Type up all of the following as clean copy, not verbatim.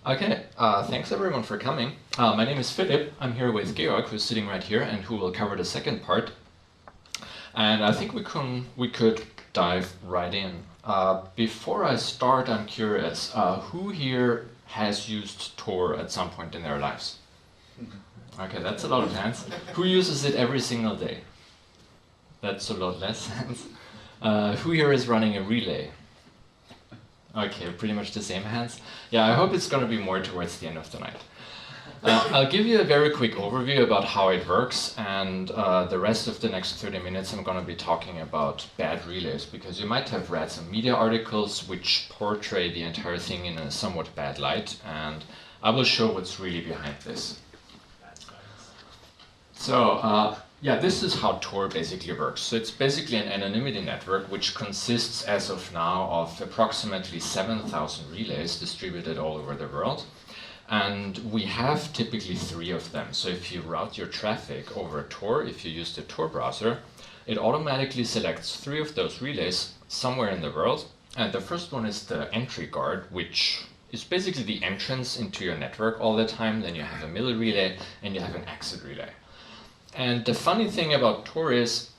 Okay, thanks everyone for coming. My name is Philipp. I'm here with Georg, who's sitting right here, and who will cover the second part. And I think we could dive right in. Before I start, I'm curious, who here has used Tor at some point in their lives? Okay, that's a lot of hands. Who uses it every single day? That's a lot less hands. Who here is running a relay? Okay, pretty much the same hands. Yeah, I hope it's going to be more towards the end of the night. I'll give you a very quick overview about how it works, and the rest of the next 30 minutes I'm going to be talking about bad relays, because you might have read some media articles which portray the entire thing in a somewhat bad light, and I will show what's really behind this. So, yeah, this is how Tor basically works. So it's basically an anonymity network which consists, as of now, of approximately 7,000 relays distributed all over the world. And we have typically 3 of them. So if you route your traffic over Tor, if you use the Tor browser, it automatically selects 3 of those relays somewhere in the world. And the first one is the entry guard, which is basically the entrance into your network all the time. Then you have a middle relay and you have an exit relay. And the funny thing about Tor is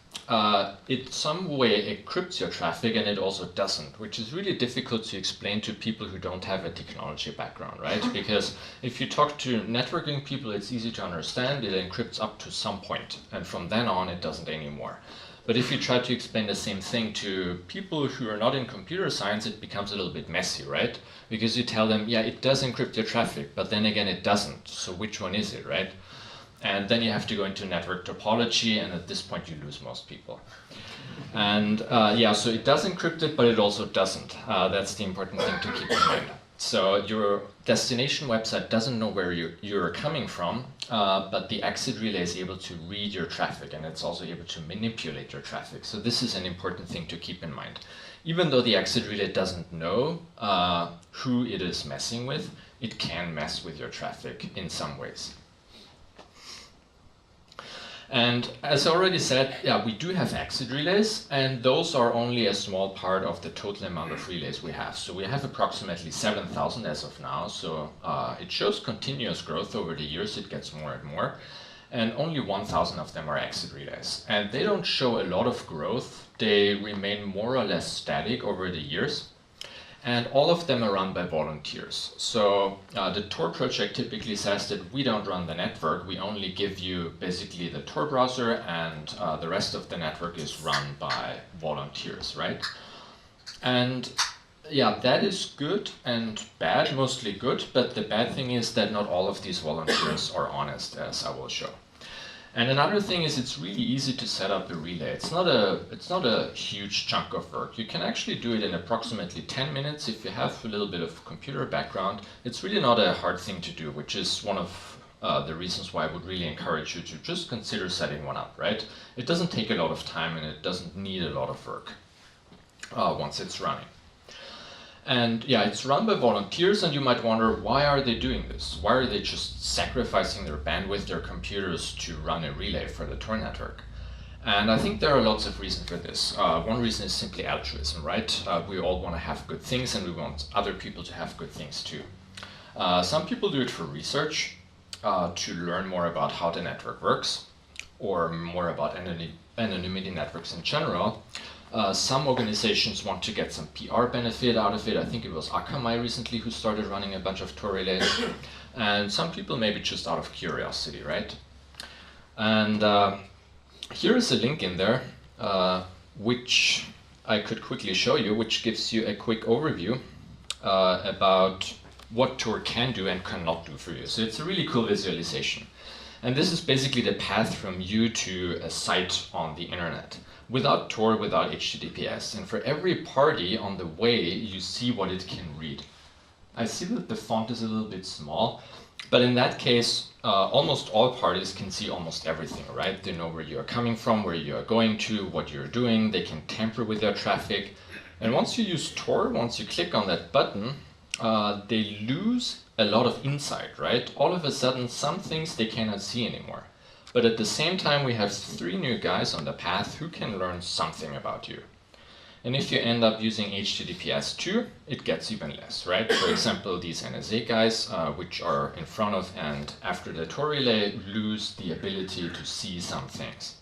it some way encrypts your traffic and it also doesn't, which is really difficult to explain to people who don't have a technology background, right? Because if you talk to networking people, it's easy to understand. It encrypts up to some point, and from then on it doesn't anymore. But if you try to explain the same thing to people who are not in computer science, it becomes a little bit messy, right? Because you tell them, yeah, it does encrypt your traffic, but then again it doesn't. So which one is it, right? And then you have to go into network topology, and at this point you lose most people. And yeah, so it does encrypt it, but it also doesn't. That's the important thing to keep in mind. So your destination website doesn't know where you're coming from, but the exit relay is able to read your traffic, and it's also able to manipulate your traffic. So this is an important thing to keep in mind. Even though the exit relay doesn't know who it is messing with, it can mess with your traffic in some ways. And as I already said, yeah, we do have exit relays, and those are only a small part of the total amount of relays we have. So we have approximately 7,000 as of now, so it shows continuous growth over the years. It gets more and more, and only 1,000 of them are exit relays. And they don't show a lot of growth. They remain more or less static over the years. And all of them are run by volunteers. So the Tor project typically says that we don't run the network, we only give you basically the Tor browser, and the rest of the network is run by volunteers, right? And yeah, that is good and bad, mostly good, but the bad thing is that not all of these volunteers are honest, as I will show. And another thing is it's really easy to set up a relay. It's not a huge chunk of work. You can actually do it in approximately 10 minutes if you have a little bit of computer background. It's really not a hard thing to do, which is one of the reasons why I would really encourage you to just consider setting one up, right? It doesn't take a lot of time and it doesn't need a lot of work once it's running. And yeah, it's run by volunteers, and you might wonder, why are they doing this? Why are they just sacrificing their bandwidth, their computers, to run a relay for the Tor network? And I think there are lots of reasons for this. One reason is simply altruism, right? We all want to have good things, and we want other people to have good things too. Some people do it for research, to learn more about how the network works, or more about anonymity networks in general. Some organizations want to get some PR benefit out of it. I think it was Akamai recently who started running a bunch of Tor relays. And some people maybe just out of curiosity, right? And here is a link in there, which I could quickly show you, which gives you a quick overview about what Tor can do and cannot do for you. So it's a really cool visualization. And this is basically the path from you to a site on the internet. Without Tor, without HTTPS. And for every party on the way, you see what it can read. I see that the font is a little bit small, but in that case, almost all parties can see almost everything, right? They know where you're coming from, where you're going to, what you're doing. They can tamper with your traffic. And once you use Tor, once you click on that button, they lose a lot of insight, right? All of a sudden, some things they cannot see anymore. But at the same time, we have 3 new guys on the path who can learn something about you. And if you end up using HTTPS 2, it gets even less, right? For example, these NSA guys, which are in front of and after the Tor relay, lose the ability to see some things.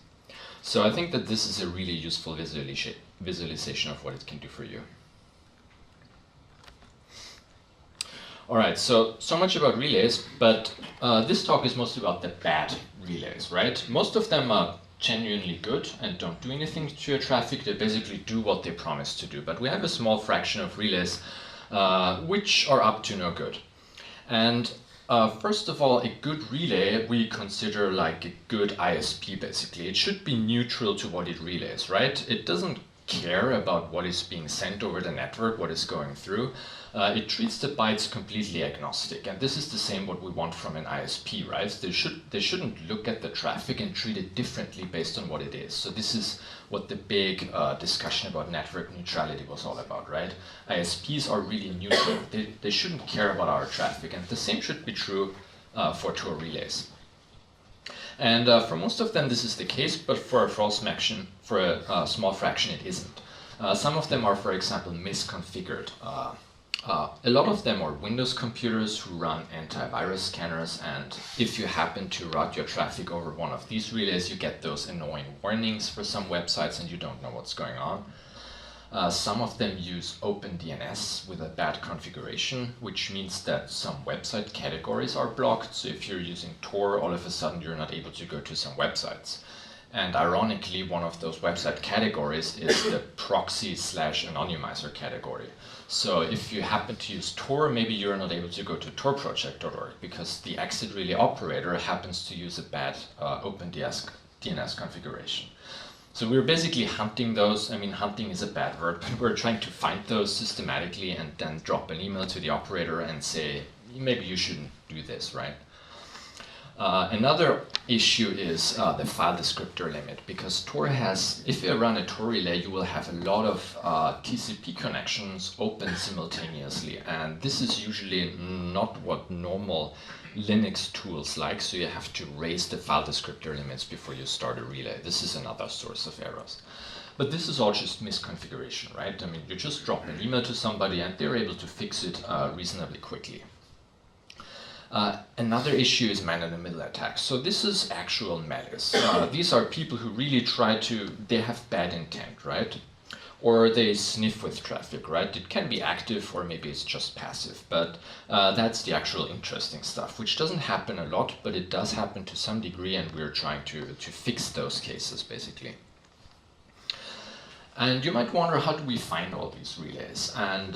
So I think that this is a really useful visualization of what it can do for you. All right, so much about relays, but this talk is mostly about the bad relays, right? Most of them are genuinely good and don't do anything to your traffic. They basically do what they promise to do. But we have a small fraction of relays which are up to no good. And first of all, a good relay we consider like a good ISP basically. It should be neutral to what it relays, right? It doesn't care about what is being sent over the network, what is going through. It treats the bytes completely agnostic, and this is the same what we want from an ISP, right? They shouldn't look at the traffic and treat it differently based on what it is. So this is what the big discussion about network neutrality was all about, right? ISPs are really neutral. They shouldn't care about our traffic, and the same should be true for Tor relays. And for most of them this is the case, but for a small fraction it isn't. Some of them are, for example, misconfigured. A lot of them are Windows computers who run antivirus scanners, and if you happen to route your traffic over one of these relays, you get those annoying warnings for some websites and you don't know what's going on. Some of them use OpenDNS with a bad configuration, which means that some website categories are blocked. So if you're using Tor, all of a sudden you're not able to go to some websites. And ironically, one of those website categories is the proxy/anonymizer category. So if you happen to use Tor, maybe you're not able to go to torproject.org because the exit relay operator happens to use a bad OpenDNS configuration. So we're basically hunting those. I mean, hunting is a bad word, but we're trying to find those systematically and then drop an email to the operator and say, maybe you shouldn't do this, right? Another issue is the file descriptor limit, because Tor has, if you run a Tor relay, you will have a lot of TCP connections open simultaneously, and this is usually not what normal Linux tools like, so you have to raise the file descriptor limits before you start a relay. This is another source of errors. But this is all just misconfiguration, right? I mean, you just drop an email to somebody and they're able to fix it reasonably quickly. Another issue is man-in-the-middle attacks. So this is actual malice. These are people who really they have bad intent, right? Or they sniff with traffic, right? It can be active or maybe it's just passive, but that's the actual interesting stuff, which doesn't happen a lot, but it does happen to some degree, and we're trying to fix those cases, basically. And you might wonder, how do we find all these relays? And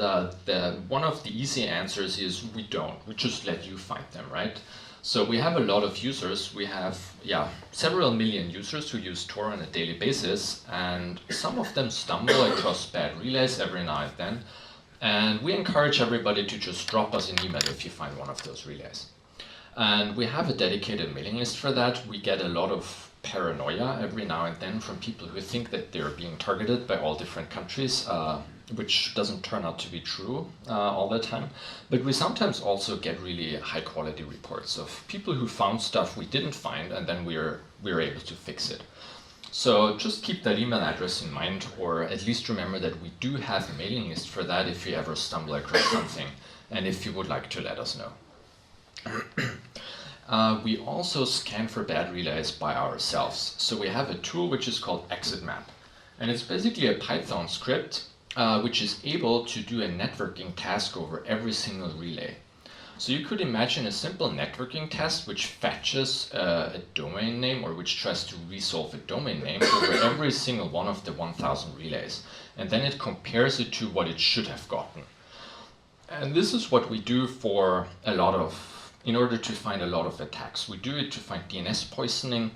one of the easy answers is we don't. We just let you find them, right? So we have a lot of users. We have several million users who use Tor on a daily basis, and some of them stumble across bad relays every now and then. And we encourage everybody to just drop us an email if you find one of those relays. And we have a dedicated mailing list for that. We get a lot of paranoia every now and then from people who think that they're being targeted by all different countries, which doesn't turn out to be true all the time. But we sometimes also get really high quality reports of people who found stuff we didn't find, and then we're able to fix it. So just keep that email address in mind, or at least remember that we do have a mailing list for that if you ever stumble across something, and if you would like to let us know. We also scan for bad relays by ourselves. So we have a tool which is called ExitMap. And it's basically a Python script which is able to do a networking task over every single relay. So you could imagine a simple networking test which fetches a domain name, or which tries to resolve a domain name over every single one of the 1,000 relays. And then it compares it to what it should have gotten. And this is what we do for in order to find a lot of attacks. We do it to find DNS poisoning.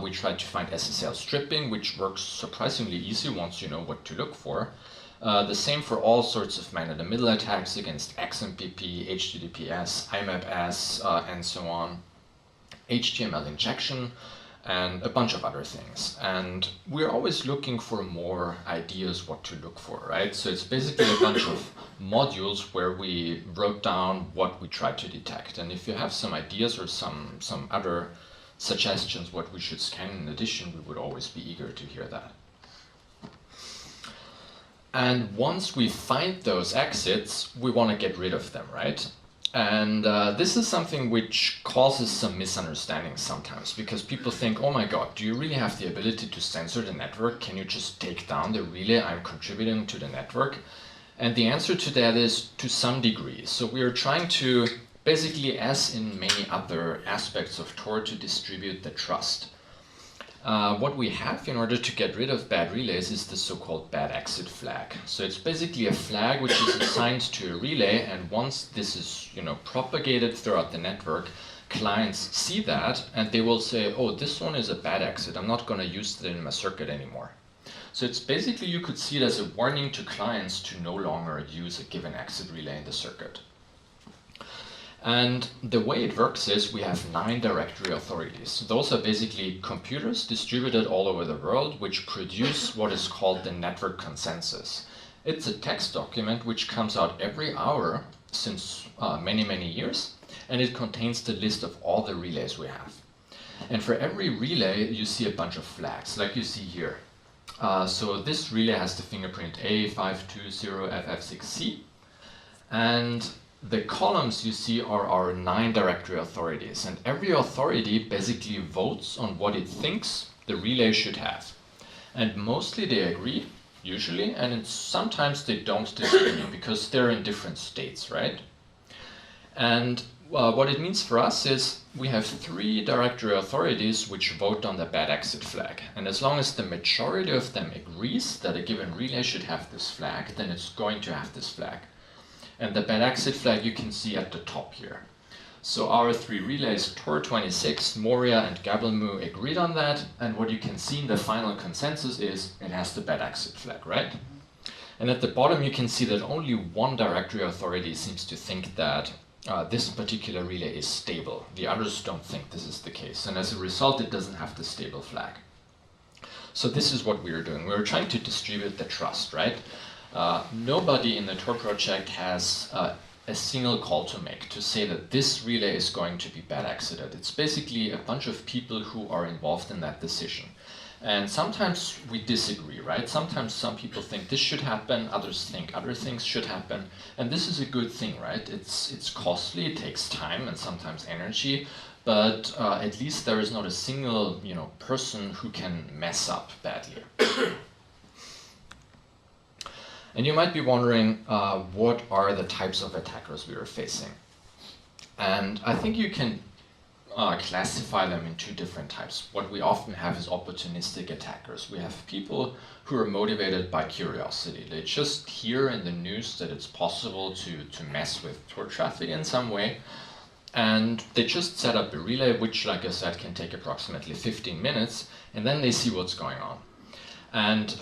We try to find SSL stripping, which works surprisingly easy once you know what to look for. The same for all sorts of man-in-the-middle attacks against XMPP, HTTPS, IMAP-S, and so on. HTML injection, and a bunch of other things. And we're always looking for more ideas what to look for, right? So it's basically a bunch of modules where we wrote down what we tried to detect. And if you have some ideas or some other suggestions what we should scan in addition, we would always be eager to hear that. And once we find those exits, we want to get rid of them, right? And this is something which causes some misunderstandings sometimes, because people think, oh my god, do you really have the ability to censor the network? Can you just take down the relay I'm contributing to the network? And the answer to that is to some degree. So we are trying to, basically as in many other aspects of Tor, to distribute the trust. What we have in order to get rid of bad relays is the so-called bad exit flag. So it's basically a flag which is assigned to a relay, and once this is propagated throughout the network, clients see that and they will say, oh, this one is a bad exit, I'm not going to use it in my circuit anymore. So it's basically, you could see it as a warning to clients to no longer use a given exit relay in the circuit. And the way it works is we have 9 directory authorities. Those are basically computers distributed all over the world which produce what is called the network consensus. It's a text document which comes out every hour since many, many years, and it contains the list of all the relays we have. And for every relay you see a bunch of flags, like you see here. So this relay has the fingerprint A520FF6C, and the columns you see are our 9 directory authorities, and every authority basically votes on what it thinks the relay should have. And mostly they agree, usually, and sometimes they don't disagree because they're in different states, right? And what it means for us is we have 3 directory authorities which vote on the bad exit flag. And as long as the majority of them agrees that a given relay should have this flag, then it's going to have this flag. And the bad exit flag you can see at the top here. So our 3 relays, Tor26, Moria and Gabelmu, agreed on that, and what you can see in the final consensus is it has the bad exit flag, right? And at the bottom you can see that only 1 directory authority seems to think that this particular relay is stable. The others don't think this is the case, and as a result it doesn't have the stable flag. So this is what we are doing. We're trying to distribute the trust, right? Nobody in the Tor project has a single call to make to say that this relay is going to be bad exited. It's basically a bunch of people who are involved in that decision. And sometimes we disagree, right? Sometimes some people think this should happen, others think other things should happen. And this is a good thing, right? It's costly, it takes time and sometimes energy, but at least there is not a single person who can mess up badly. And you might be wondering, what are the types of attackers we are facing? And I think you can classify them in 2 different types. What we often have is opportunistic attackers. We have people who are motivated by curiosity. They just hear in the news that it's possible to mess with Tor traffic in some way, and they just set up a relay, which, like I said, can take approximately 15 minutes, and then they see what's going on. And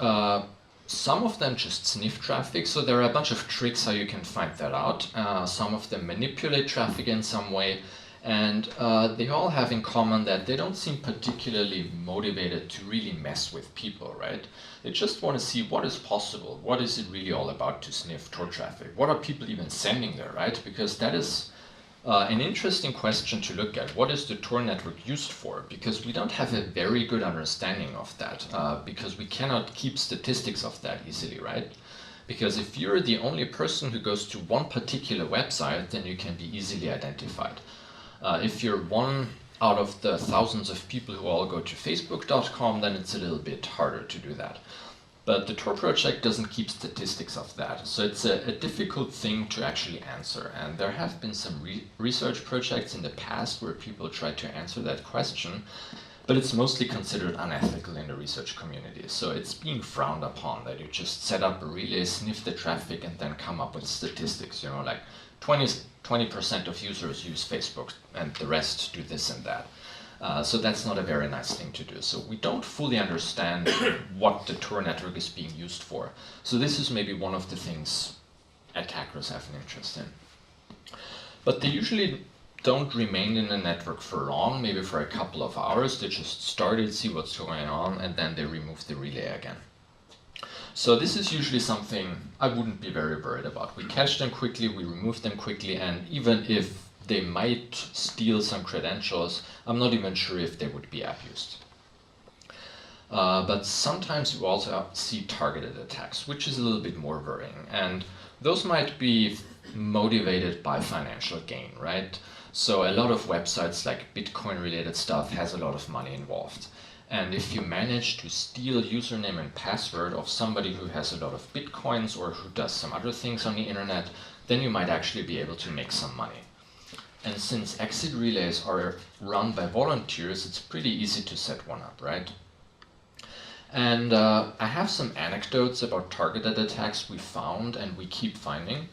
some of them just sniff traffic, so there are a bunch of tricks how you can find that out. Some of them manipulate traffic in some way, and they all have in common that they don't seem particularly motivated to really mess with people, right? They just want to see what is possible, what is it really all about to sniff Tor traffic, what are people even sending there, right? Because that is an interesting question to look at. What is the Tor network used for? Because we don't have a very good understanding of that, because we cannot keep statistics of that easily, right? Because if you're the only person who goes to one particular website, then you can be easily identified. If you're one out of the thousands of people who all go to Facebook.com, then it's a little bit harder to do that. But the Tor project doesn't keep statistics of that, so it's a difficult thing to actually answer. And there have been some research projects in the past where people tried to answer that question, but it's mostly considered unethical in the research community. So it's being frowned upon that you just set up a relay, sniff the traffic, and then come up with statistics, like 20% of users use Facebook and the rest do this and that. So that's not a very nice thing to do. So we don't fully understand what the Tor network is being used for. So this is maybe one of the things attackers have an interest in. But they usually don't remain in the network for long, maybe for a couple of hours. They just start it, see what's going on, and then they remove the relay again. So this is usually something I wouldn't be very worried about. We catch them quickly, we remove them quickly, and even if they might steal some credentials, I'm not even sure if they would be abused. But sometimes you also see targeted attacks, which is a little bit more worrying. And those might be motivated by financial gain, right? So a lot of websites like Bitcoin related stuff has a lot of money involved. And if you manage to steal username and password of somebody who has a lot of Bitcoins or who does some other things on the internet, then you might actually be able to make some money. And since exit relays are run by volunteers, it's pretty easy to set one up, right? And I have some anecdotes about targeted attacks we found and we keep finding.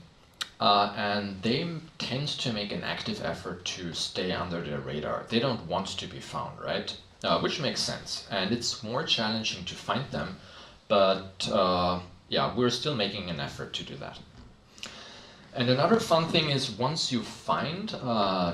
And they tend to make an active effort to stay under the radar. They don't want to be found, right? Which makes sense. And it's more challenging to find them, but yeah, we're still making an effort to do that. And another fun thing is once you find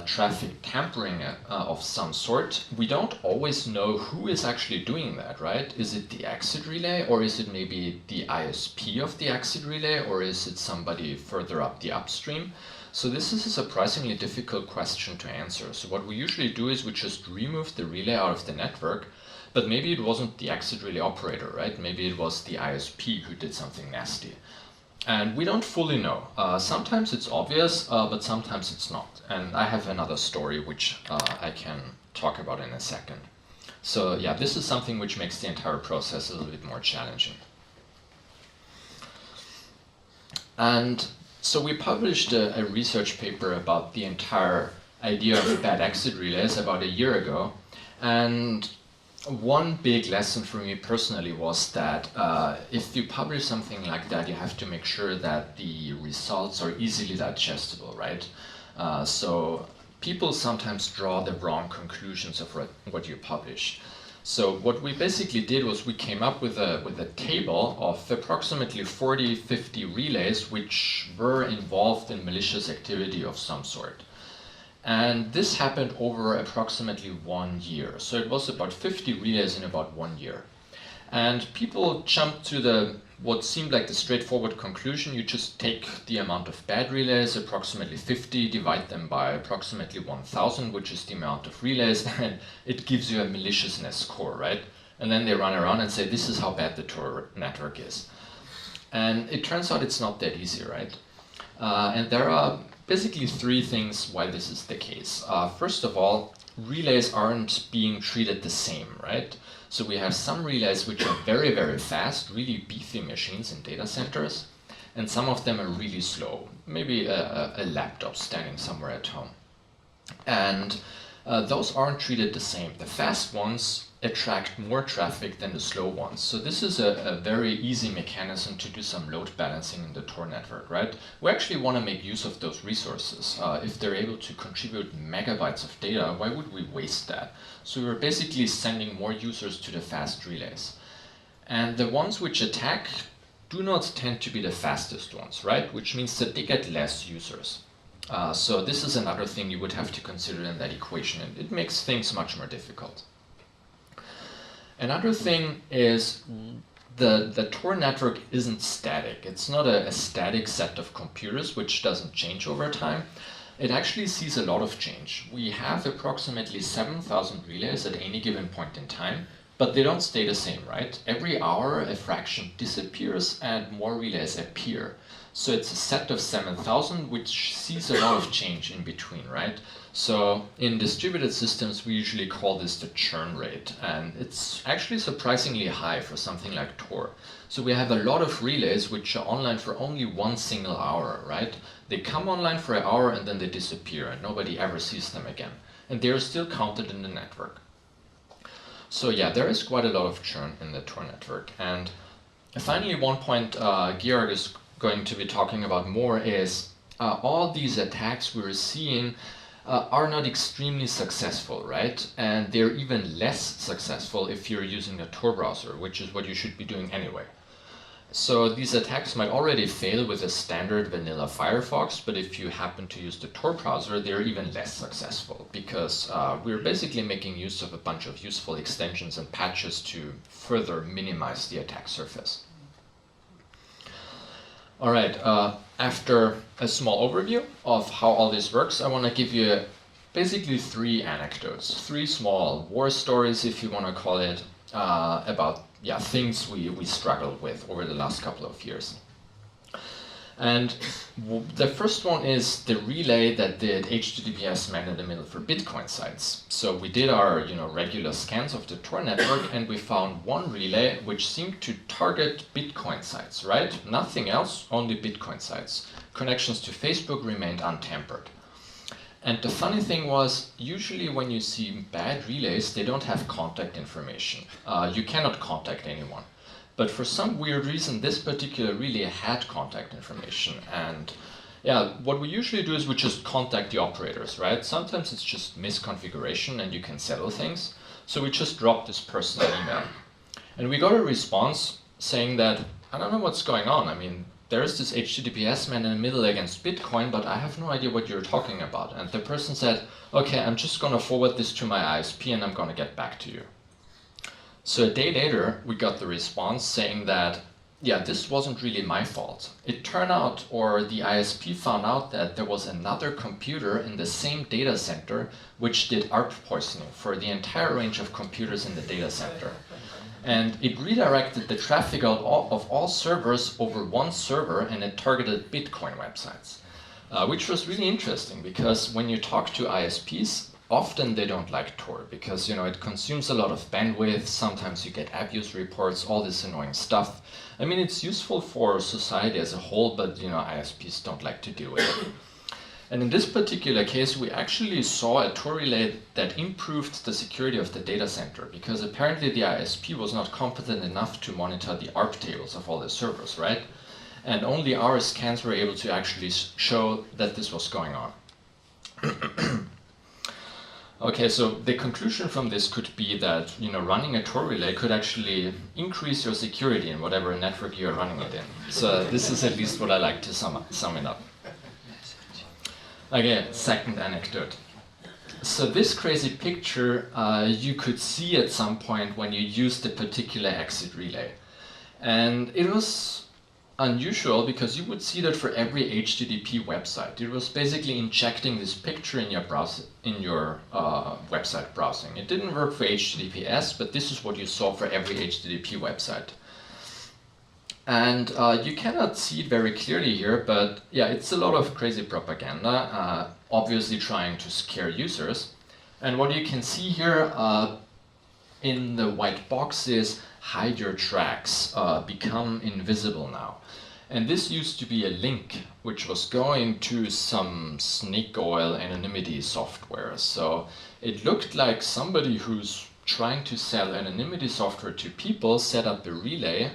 traffic tampering of some sort, we don't always know who is actually doing that, right? Is it the exit relay, or is it maybe the ISP of the exit relay, or is it somebody further up the upstream? So this is a surprisingly difficult question to answer. So what we usually do is we just remove the relay out of the network, but maybe it wasn't the exit relay operator, right? Maybe it was the ISP who did something nasty. And we don't fully know. Sometimes it's obvious, but sometimes it's not. And I have another story which I can talk about in a second. So yeah, this is something which makes the entire process a little bit more challenging. And so we published a research paper about the entire idea of bad exit relays about a year ago. And one big lesson for me personally was that if you publish something like that, you have to make sure that the results are easily digestible, right? So people sometimes draw the wrong conclusions of what you publish. So what we basically did was we came up with a table of approximately 40-50 relays which were involved in malicious activity of some sort. And this happened over approximately 1 year. So it was about 50 relays in about 1 year. And people jumped to what seemed like the straightforward conclusion. You just take the amount of bad relays, approximately 50, divide them by approximately 1,000, which is the amount of relays, and it gives you a maliciousness score, right? And then they run around and say, this is how bad the Tor network is. And it turns out it's not that easy, right? And there are basically three things why this is the case. First of all, relays aren't being treated the same, right? So we have some relays which are very, very fast, really beefy machines in data centers, and some of them are really slow, maybe a laptop standing somewhere at home. And those aren't treated the same. The fast ones attract more traffic than the slow ones. So this is a very easy mechanism to do some load balancing in the Tor network, right? We actually want to make use of those resources. If they're able to contribute megabytes of data, why would we waste that? So we're basically sending more users to the fast relays. And the ones which attack do not tend to be the fastest ones, right? Which means that they get less users. So this is another thing you would have to consider in that equation, and it makes things much more difficult. Another thing is the Tor network isn't static. It's not a static set of computers which doesn't change over time. It actually sees a lot of change. We have approximately 7,000 relays at any given point in time, but they don't stay the same, right? Every hour a fraction disappears and more relays appear. So it's a set of 7,000 which sees a lot of change in between, right? So in distributed systems we usually call this the churn rate, and it's actually surprisingly high for something like Tor. So we have a lot of relays which are online for only one single hour, right? They come online for an hour and then they disappear and nobody ever sees them again. And they're still counted in the network. So yeah, there is quite a lot of churn in the Tor network. And finally, one point Georg is going to be talking about more is all these attacks we're seeing are not extremely successful, right? And they're even less successful if you're using a Tor browser, which is what you should be doing anyway. So these attacks might already fail with a standard vanilla Firefox, but if you happen to use the Tor browser, they're even less successful because we're basically making use of a bunch of useful extensions and patches to further minimize the attack surface. All right, after a small overview of how all this works, I want to give you basically three anecdotes, three small war stories, if you want to call it, about things we struggled with over the last couple of years. And the first one is the relay that did HTTPS man-in-the-middle for Bitcoin sites. So we did our regular scans of the Tor network, and we found one relay which seemed to target Bitcoin sites, right? Nothing else, only Bitcoin sites. Connections to Facebook remained untampered. And the funny thing was, usually when you see bad relays, they don't have contact information. You cannot contact anyone. But for some weird reason, this particular relay had contact information. And what we usually do is we just contact the operators, right? Sometimes it's just misconfiguration and you can settle things. So we just dropped this person an email. And we got a response saying that, I don't know what's going on. I mean, there's this HTTPS man in the middle against Bitcoin, but I have no idea what you're talking about. And the person said, okay, I'm just going to forward this to my ISP and I'm going to get back to you. So a day later, we got the response saying that, this wasn't really my fault. It turned out, or the ISP found out, that there was another computer in the same data center which did ARP poisoning for the entire range of computers in the data center. And it redirected the traffic of all servers over one server, and it targeted Bitcoin websites, which was really interesting because when you talk to ISPs, often they don't like Tor because it consumes a lot of bandwidth. Sometimes you get abuse reports, all this annoying stuff. I mean, it's useful for society as a whole, but ISPs don't like to deal with it. And in this particular case, we actually saw a Tor relay that improved the security of the data center because apparently the ISP was not competent enough to monitor the ARP tables of all the servers, right? And only our scans were able to actually show that this was going on. Okay, so the conclusion from this could be that running a Tor relay could actually increase your security in whatever network you are running it in. So this is at least what I like to sum it up. Okay, second anecdote. So this crazy picture you could see at some point when you used a particular exit relay. And it was unusual because you would see that for every HTTP website. It was basically injecting this picture in your website browsing. It didn't work for HTTPS, but this is what you saw for every HTTP website. And you cannot see it very clearly here, but it's a lot of crazy propaganda, obviously trying to scare users. And what you can see here in the white box is hide your tracks, become invisible now. And this used to be a link which was going to some snake oil anonymity software. So it looked like somebody who's trying to sell anonymity software to people set up a relay,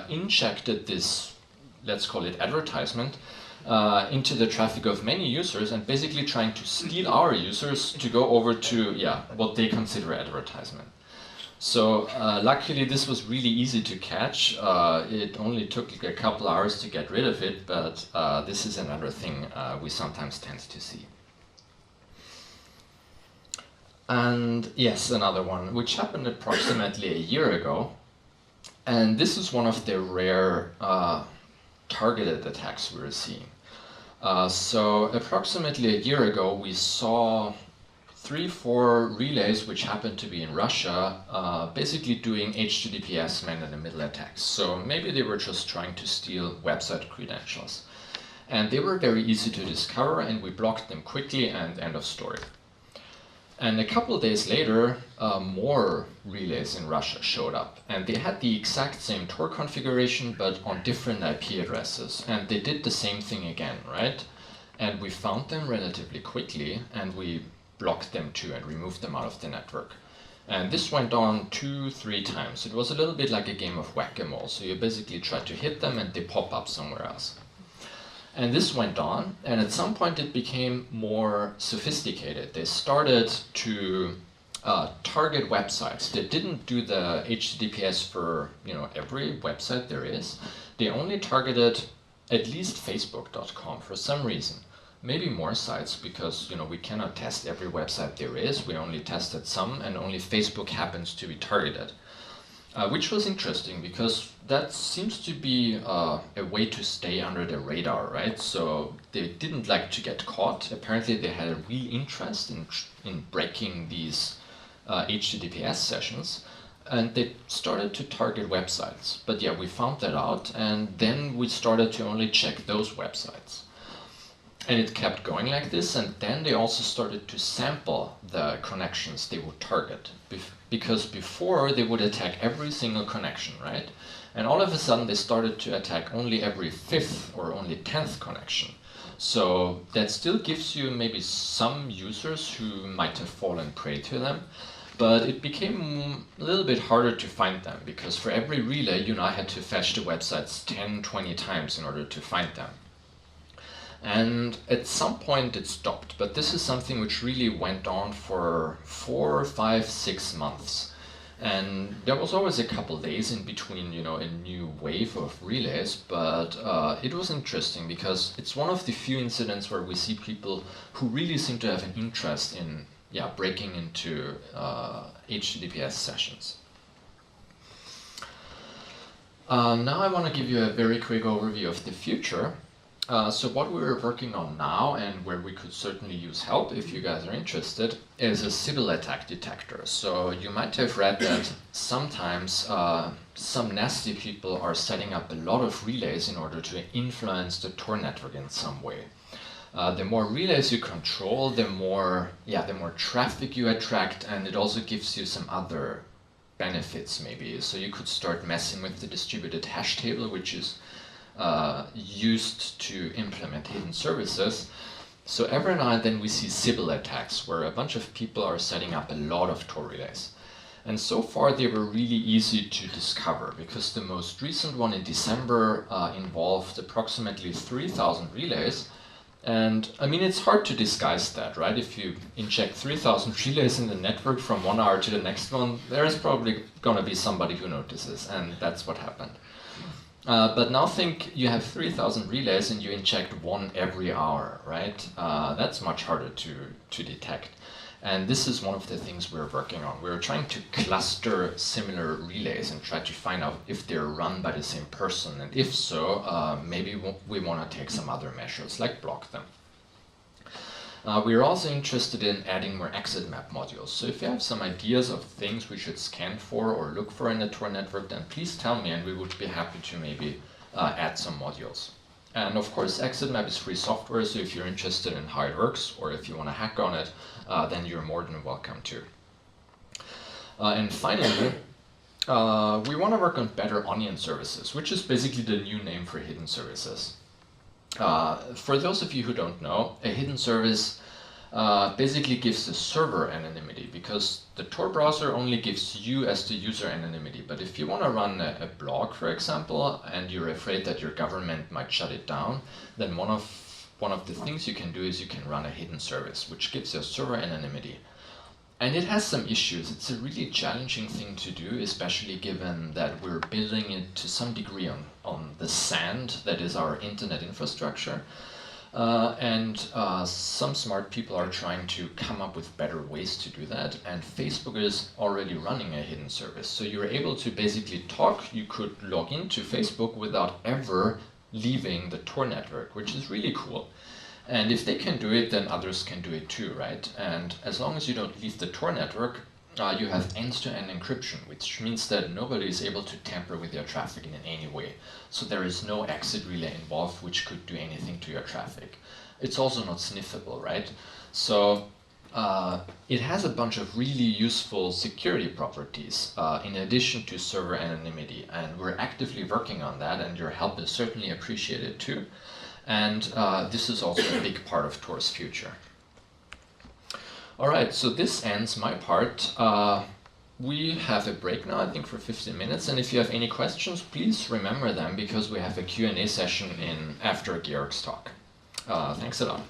injected this, let's call it advertisement, into the traffic of many users and basically trying to steal our users to go over to what they consider advertisement. So luckily this was really easy to catch. It only took a couple hours to get rid of it, but this is another thing we sometimes tend to see. And yes, another one, which happened approximately a year ago. And this is one of the rare targeted attacks we were seeing. So approximately a year ago, we saw 3-4 relays which happened to be in Russia, basically doing HTTPS man-in-the-middle attacks. So maybe they were just trying to steal website credentials. And they were very easy to discover, and we blocked them quickly, and end of story. And a couple of days later, more relays in Russia showed up. And they had the exact same Tor configuration, but on different IP addresses. And they did the same thing again, right? And we found them relatively quickly, and we blocked them too and removed them out of the network. And this went on 2-3 times. It was a little bit like a game of whack-a-mole. So you basically try to hit them and they pop up somewhere else. And this went on, and at some point it became more sophisticated. They started to target websites. They didn't do the HTTPS for every website there is. They only targeted at least Facebook.com for some reason. Maybe more sites, because we cannot test every website there is. We only tested some, and only Facebook happens to be targeted. Which was interesting, because that seems to be a way to stay under the radar, right? So they didn't like to get caught. Apparently they had a real interest in breaking these HTTPS sessions. And they started to target websites. But yeah, we found that out, and then we started to only check those websites. And it kept going like this, and then they also started to sample the connections they would target. Because before they would attack every single connection, right? And all of a sudden they started to attack only every 5th or only 10th connection. So that still gives you maybe some users who might have fallen prey to them, but it became a little bit harder to find them, because for every relay you now had to fetch the websites 10, 20 times in order to find them. And at some point it stopped, but this is something which really went on for 4, 5, 6 months. And there was always a couple days in between, you know, a new wave of relays, but it was interesting because it's one of the few incidents where we see people who really seem to have an interest in breaking into HTTPS sessions. Now I want to give you a very quick overview of the future. So what we're working on now, and where we could certainly use help if you guys are interested, is a Sybil attack detector. So you might have read that sometimes some nasty people are setting up a lot of relays in order to influence the Tor network in some way. The more relays you control, the more traffic you attract, and it also gives you some other benefits maybe. So you could start messing with the distributed hash table, which is used to implement hidden services. So every now and then we see Sybil attacks where a bunch of people are setting up a lot of Tor relays. And so far they were really easy to discover, because the most recent one in December involved approximately 3,000 relays. And I mean, it's hard to disguise that, right? If you inject 3,000 relays in the network from one hour to the next one, there's probably going to be somebody who notices, and that's what happened. But now think you have 3,000 relays and you inject one every hour, right? That's much harder to detect. And this is one of the things we're working on. We're trying to cluster similar relays and try to find out if they're run by the same person. And if so, maybe we want to take some other measures, like block them. We're also interested in adding more exit map modules. So if you have some ideas of things we should scan for or look for in the Tor network, then please tell me and we would be happy to maybe add some modules. And of course, exit map is free software, so if you're interested in how it works or if you want to hack on it, then you're more than welcome to. And finally, we want to work on better onion services, which is basically the new name for hidden services. For those of you who don't know, a hidden service basically gives the server anonymity, because the Tor browser only gives you as the user anonymity. But if you want to run a blog, for example, and you're afraid that your government might shut it down, then one of the things you can do is you can run a hidden service, which gives your server anonymity. And it has some issues. It's a really challenging thing to do, especially given that we're building it to some degree on the sand that is our internet infrastructure. Some smart people are trying to come up with better ways to do that. And Facebook is already running a hidden service. So you're able to basically talk. You could log into Facebook without ever leaving the Tor network, which is really cool. And if they can do it, then others can do it too, right? And as long as you don't leave the Tor network, you have end-to-end encryption, which means that nobody is able to tamper with your traffic in any way. So there is no exit relay involved which could do anything to your traffic. It's also not sniffable, right? So it has a bunch of really useful security properties in addition to server anonymity. And we're actively working on that, and your help is certainly appreciated too. And this is also a big part of Tor's future. All right, so this ends my part. We have a break now, I think, for 15 minutes. And if you have any questions, please remember them, because we have a Q&A session after Georg's talk. Thanks a lot.